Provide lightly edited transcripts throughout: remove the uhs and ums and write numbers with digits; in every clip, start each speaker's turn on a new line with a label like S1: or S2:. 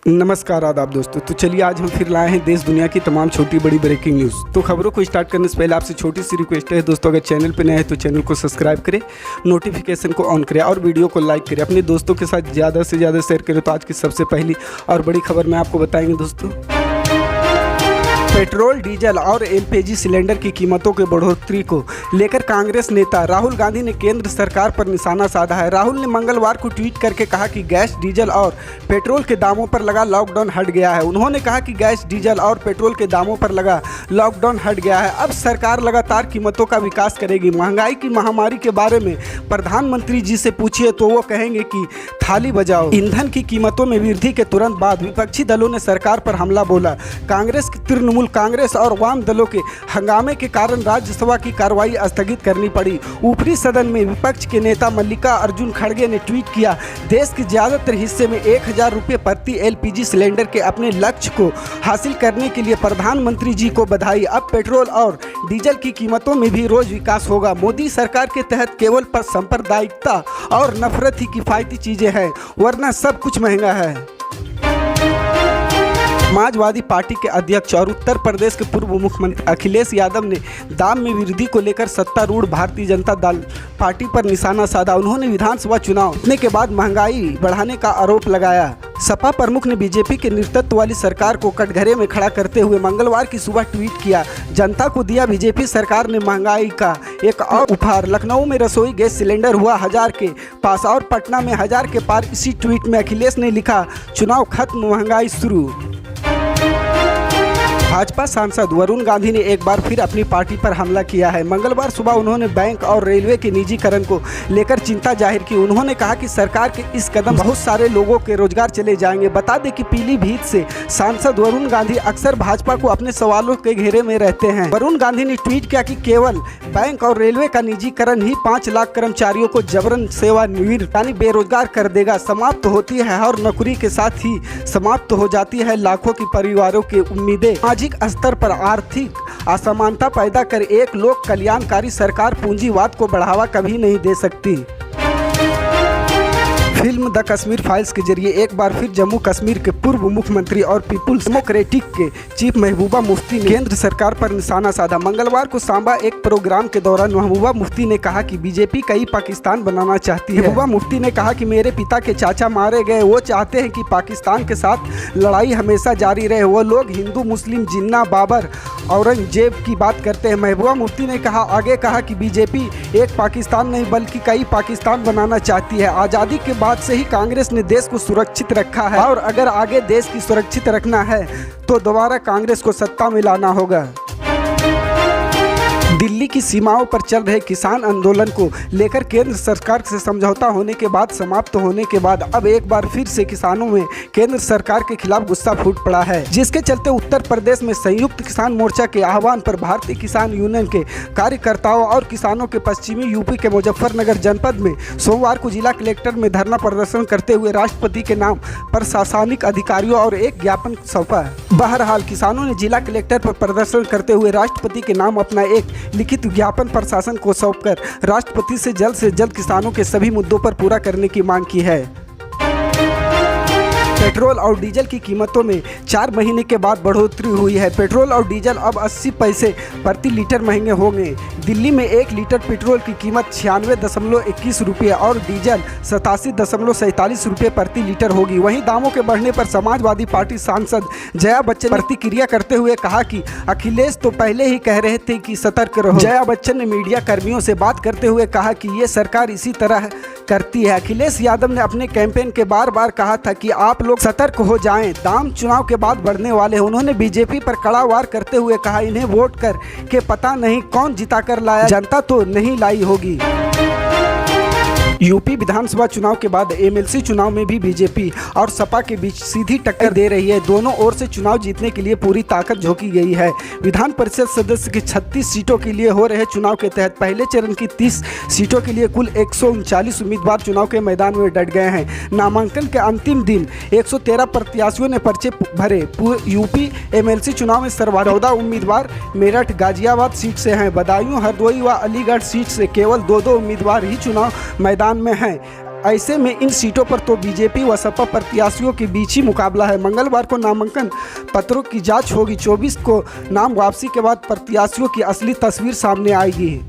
S1: नमस्कार आदाब दोस्तों। तो चलिए आज हम फिर लाए हैं देश दुनिया की तमाम छोटी बड़ी ब्रेकिंग न्यूज़। तो खबरों को स्टार्ट करने से पहले आपसे छोटी सी रिक्वेस्ट है दोस्तों, अगर चैनल पर नए हैं तो चैनल को सब्सक्राइब करें, नोटिफिकेशन को ऑन करें और वीडियो को लाइक करें, अपने दोस्तों के साथ ज़्यादा से ज़्यादा शेयर करें। तो आज की सबसे पहली और बड़ी खबर मैं आपको बताएंगे दोस्तों। पेट्रोल, डीजल और एलपीजी सिलेंडर की कीमतों के बढ़ोतरी को लेकर कांग्रेस नेता राहुल गांधी ने केंद्र सरकार पर निशाना साधा है। राहुल ने मंगलवार को ट्वीट करके कहा कि गैस, डीजल और पेट्रोल के दामों पर लगा लॉकडाउन हट गया है। उन्होंने कहा कि गैस, डीजल और पेट्रोल के दामों पर लगा लॉकडाउन हट गया है। अब सरकार लगातार कीमतों का विकास करेगी। महंगाई की महामारी के बारे में प्रधानमंत्री जी से पूछिए तो वो कहेंगे कि थाली बजाओ। ईंधन की कीमतों में वृद्धि के तुरंत बाद विपक्षी दलों ने सरकार पर हमला बोला। कांग्रेस की तृणमूल कांग्रेस और वाम दलों के हंगामे के कारण राज्यसभा की कार्रवाई स्थगित करनी पड़ी। ऊपरी सदन में विपक्ष के नेता मल्लिका अर्जुन खड़गे ने ट्वीट किया, देश के ज्यादातर हिस्से में 1000 रुपये प्रति एलपीजी सिलेंडर के अपने लक्ष्य को हासिल करने के लिए प्रधानमंत्री जी को बधाई। अब पेट्रोल और डीजल की कीमतों में भी रोज विकास होगा। मोदी सरकार के तहत केवल पर सांप्रदायिकता और नफरत ही किफायती चीजें हैं, वरना सब कुछ महंगा है। समाजवादी पार्टी के अध्यक्ष और उत्तर प्रदेश के पूर्व मुख्यमंत्री अखिलेश यादव ने दाम में वृद्धि को लेकर सत्तारूढ़ भारतीय जनता दल पार्टी पर निशाना साधा। उन्होंने विधानसभा चुनाव जीतने के बाद महंगाई बढ़ाने का आरोप लगाया। सपा प्रमुख ने बीजेपी के नेतृत्व वाली सरकार को कटघरे में खड़ा करते हुए मंगलवार की सुबह ट्वीट किया, जनता को दिया बीजेपी सरकार ने महंगाई का एक और उपहार। लखनऊ में रसोई गैस सिलेंडर हुआ 1000 के पास और पटना में 1000 के पार। इसी ट्वीट में अखिलेश ने लिखा, चुनाव खत्म, महंगाई शुरू। भाजपा सांसद वरुण गांधी ने एक बार फिर अपनी पार्टी पर हमला किया है। मंगलवार सुबह उन्होंने बैंक और रेलवे के निजीकरण को लेकर चिंता जाहिर की। उन्होंने कहा कि सरकार के इस कदम बहुत सारे लोगों के रोजगार चले जाएंगे। बता दें कि पीलीभीत से सांसद वरुण गांधी अक्सर भाजपा को अपने सवालों के घेरे में रहते हैं। वरुण गांधी ने ट्वीट किया कि केवल बैंक और रेलवे का निजीकरण ही 5 लाख कर्मचारियों को जबरन सेवानिवृत्त यानी बेरोजगार कर देगा। समाप्त होती है और नौकरी के साथ ही समाप्त हो जाती है लाखों की परिवारों की उम्मीदें। सामाजिक स्तर पर आर्थिक असमानता पैदा कर एक लोक कल्याणकारी सरकार पूंजीवाद को बढ़ावा कभी नहीं दे सकती। फिल्म द कश्मीर फाइल्स के जरिए एक बार फिर जम्मू कश्मीर के पूर्व मुख्यमंत्री और पीपुल्स डेमोक्रेटिक के चीफ महबूबा मुफ्ती ने केंद्र सरकार पर निशाना साधा। मंगलवार को सांबा एक प्रोग्राम के दौरान महबूबा मुफ्ती ने कहा कि बीजेपी कई पाकिस्तान बनाना चाहती है। महबूबा मुफ्ती ने कहा कि मेरे पिता के चाचा मारे गए, वो चाहते हैं कि पाकिस्तान के साथ लड़ाई हमेशा जारी रहे। वो लोग हिंदू, मुस्लिम, जिन्ना, बाबर, औरंगजेब की बात करते हैं। महबूबा मुफ्ती ने आगे कहा कि बीजेपी एक पाकिस्तान नहीं बल्कि कई पाकिस्तान बनाना चाहती है। आज़ादी के बाद से ही कांग्रेस ने देश को सुरक्षित रखा है और अगर आगे देश की सुरक्षित रखना है तो दोबारा कांग्रेस को सत्ता में लाना होगा। दिल्ली की सीमाओं पर चल रहे किसान आंदोलन को लेकर केंद्र सरकार से समझौता होने के बाद समाप्त होने के बाद अब एक बार फिर से किसानों में केंद्र सरकार के खिलाफ गुस्सा फूट पड़ा है, जिसके चलते उत्तर प्रदेश में संयुक्त किसान मोर्चा के आह्वान पर भारतीय किसान यूनियन के कार्यकर्ताओं और किसानों के पश्चिमी यूपी के मुजफ्फरनगर जनपद में सोमवार को जिला कलेक्टर में धरना प्रदर्शन करते हुए राष्ट्रपति के नाम प्रशासनिक अधिकारियों और एक ज्ञापन सौंपा। बहरहाल किसानों ने जिला कलेक्टर पर प्रदर्शन करते हुए राष्ट्रपति के नाम अपना एक लिखित ज्ञापन प्रशासन को सौंपकर राष्ट्रपति से जल्द किसानों के सभी मुद्दों पर पूरा करने की मांग की है। पेट्रोल और डीजल की कीमतों में 4 महीने के बाद बढ़ोतरी हुई है। पेट्रोल और डीजल अब 80 पैसे प्रति लीटर महंगे होंगे। दिल्ली में 1 लीटर पेट्रोल की कीमत 96.21 रुपये और डीजल 87.47 रुपये प्रति लीटर होगी। वहीं दामों के बढ़ने पर समाजवादी पार्टी सांसद जया बच्चन ने प्रतिक्रिया करते हुए कहा कि अखिलेश तो पहले ही कह रहे थे कि सतर्क रहो। जया बच्चन ने मीडिया कर्मियों से बात करते हुए कहा कि ये सरकार इसी तरह करती है। अखिलेश यादव ने अपने कैंपेन के बार कहा था कि आप लोग सतर्क हो जाएं, दाम चुनाव के बाद बढ़ने वाले हैं। उन्होंने बीजेपी पर कड़ा वार करते हुए कहा, इन्हें वोट कर के पता नहीं कौन जिता कर लाया, जनता तो नहीं लाई होगी। यूपी विधानसभा चुनाव के बाद एमएलसी चुनाव में भी बीजेपी और सपा के बीच सीधी टक्कर दे रही है। दोनों ओर से चुनाव जीतने के लिए पूरी ताकत झोंकी गई है। विधान परिषद सदस्य की 36 सीटों के लिए हो रहे चुनाव के तहत पहले चरण की 30 सीटों के लिए कुल 139 उम्मीदवार चुनाव के मैदान में डट गए हैं। नामांकन के अंतिम दिन 113 प्रत्याशियों ने पर्चे भरे। यूपी एमएलसी चुनाव में सर्वाधिक 14 उम्मीदवार मेरठ, गाजियाबाद सीट से हैं। बदायूं, हरदोई व अलीगढ़ सीट से केवल 2-2 उम्मीदवार ही चुनाव मैदान में हैं। ऐसे में इन सीटों पर तो बीजेपी व सपा प्रत्याशियों के बीच ही मुकाबला है। मंगलवार को नामांकन पत्रों की जांच होगी। 24 को नाम वापसी के बाद प्रत्याशियों की असली तस्वीर सामने आएगी।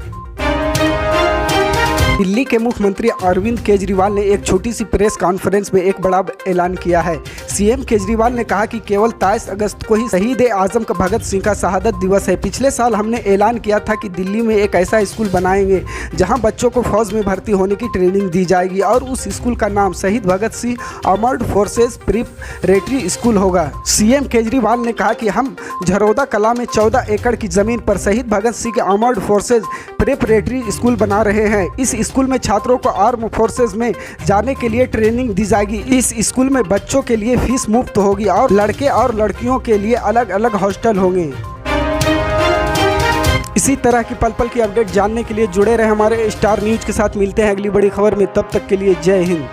S1: दिल्ली के मुख्यमंत्री अरविंद केजरीवाल ने एक छोटी सी प्रेस कॉन्फ्रेंस में एक बड़ा ऐलान किया है। सीएम केजरीवाल ने कहा कि केवल 23 अगस्त को ही शहीद आजम का भगत सिंह का शहादत दिवस है। पिछले साल हमने ऐलान किया था कि दिल्ली में एक ऐसा स्कूल बनाएंगे जहां बच्चों को फौज में भर्ती होने की ट्रेनिंग दी जाएगी और उस स्कूल का नाम शहीद Bhagat Singh armoured forces preparatory school होगा। सीएम केजरीवाल ने कहा कि हम झरोदा कला में 14 एकड़ की जमीन पर शहीद भगत सिंह के आर्मर्ड फोर्सेज प्रिपरेटरी स्कूल बना रहे हैं। इस स्कूल में छात्रों को आर्म फोर्सेज में जाने के लिए ट्रेनिंग दी जाएगी। इस स्कूल में बच्चों के लिए फीस मुफ्त होगी और लड़के और लड़कियों के लिए अलग अलग हॉस्टल होंगे। इसी तरह की पल पल की अपडेट जानने के लिए जुड़े रहे हमारे स्टार न्यूज के साथ। मिलते हैं अगली बड़ी खबर में, तब तक के लिए जय हिंद।